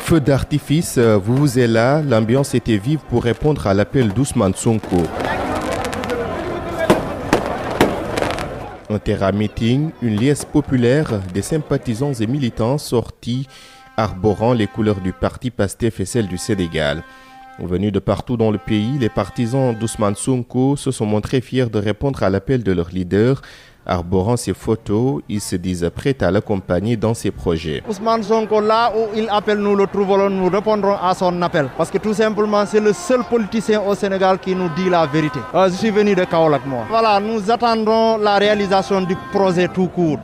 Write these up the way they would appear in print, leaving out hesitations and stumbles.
Feu d'artifice, vous êtes là, l'ambiance était vive pour répondre à l'appel d'Ousmane Sonko. Un terrain-meeting, une liesse populaire des sympathisants et militants sortis arborant les couleurs du parti PASTEF et celles du Sénégal. Venus de partout dans le pays, les partisans d'Ousmane Sonko se sont montrés fiers de répondre à l'appel de leur leader. Arborant ses photos, ils se disent prêts à l'accompagner dans ses projets. Ousmane Sonko, là où il appelle, nous le trouverons, nous répondrons à son appel. Parce que tout simplement, c'est le seul politicien au Sénégal qui nous dit la vérité. Je suis venu de Kaolack, moi. Voilà, nous attendons la réalisation du projet tout court.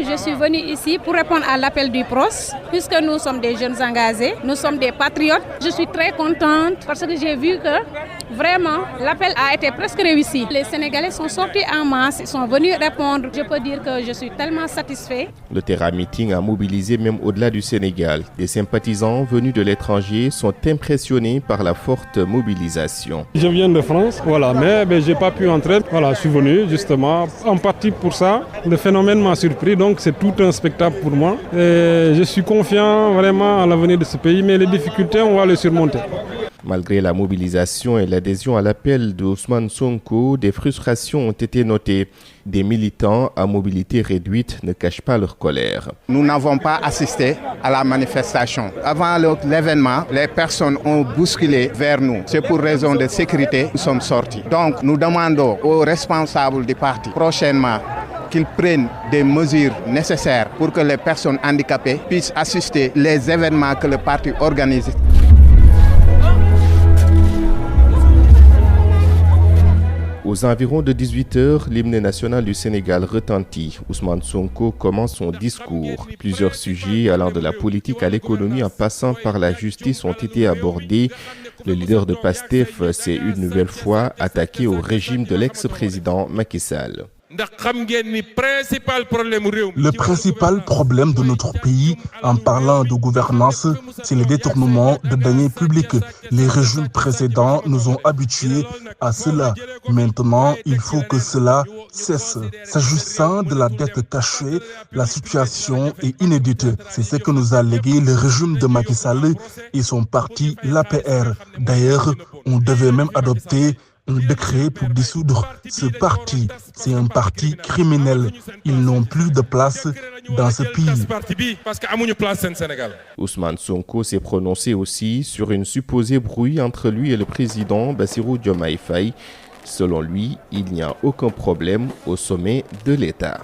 Je suis venue ici pour répondre à l'appel du PROS, puisque nous sommes des jeunes engagés, nous sommes des patriotes. Je suis très contente parce que j'ai vu que vraiment l'appel a été presque réussi. Les Sénégalais sont sortis en masse, ils sont venus répondre. Je peux dire que je suis tellement satisfait. Le terrain-meeting a mobilisé même au-delà du Sénégal. Des sympathisants venus de l'étranger sont impressionnés par la forte mobilisation. Je viens de France, voilà, mais je n'ai pas pu entrer. Voilà, je suis venu justement en partie pour ça. Le phénomène m'a surpris. Donc c'est tout un spectacle pour moi. Et je suis confiant vraiment à l'avenir de ce pays, mais les difficultés, on va les surmonter. Malgré la mobilisation et l'adhésion à l'appel d'Ousmane Sonko, des frustrations ont été notées. Des militants à mobilité réduite ne cachent pas leur colère. Nous n'avons pas assisté à la manifestation. Avant l'événement, les personnes ont bousculé vers nous. C'est pour raison de sécurité que nous sommes sortis. Donc nous demandons aux responsables du parti prochainement qu'ils prennent des mesures nécessaires pour que les personnes handicapées puissent assister les événements que le parti organise. Aux environs de 18h, l'hymne national du Sénégal retentit. Ousmane Sonko commence son discours. Plusieurs sujets allant de la politique à l'économie en passant par la justice ont été abordés. Le leader de PASTEF s'est une nouvelle fois attaqué au régime de l'ex-président Macky Sall. Le principal problème de notre pays, en parlant de gouvernance, c'est le détournement de deniers publics. Les régimes précédents nous ont habitués à cela. Maintenant, il faut que cela cesse. S'agissant de la dette cachée, la situation est inédite. C'est ce que nous a légué le régime de Macky Sall et son parti, l'APR. D'ailleurs, on devait même adopter un décret pour dissoudre ce parti. C'est un parti criminel. Ils n'ont plus de place dans ce pays. Ousmane Sonko s'est prononcé aussi sur une supposée brouille entre lui et le président Bassirou Diomaye Faye. Selon lui, il n'y a aucun problème au sommet de l'État.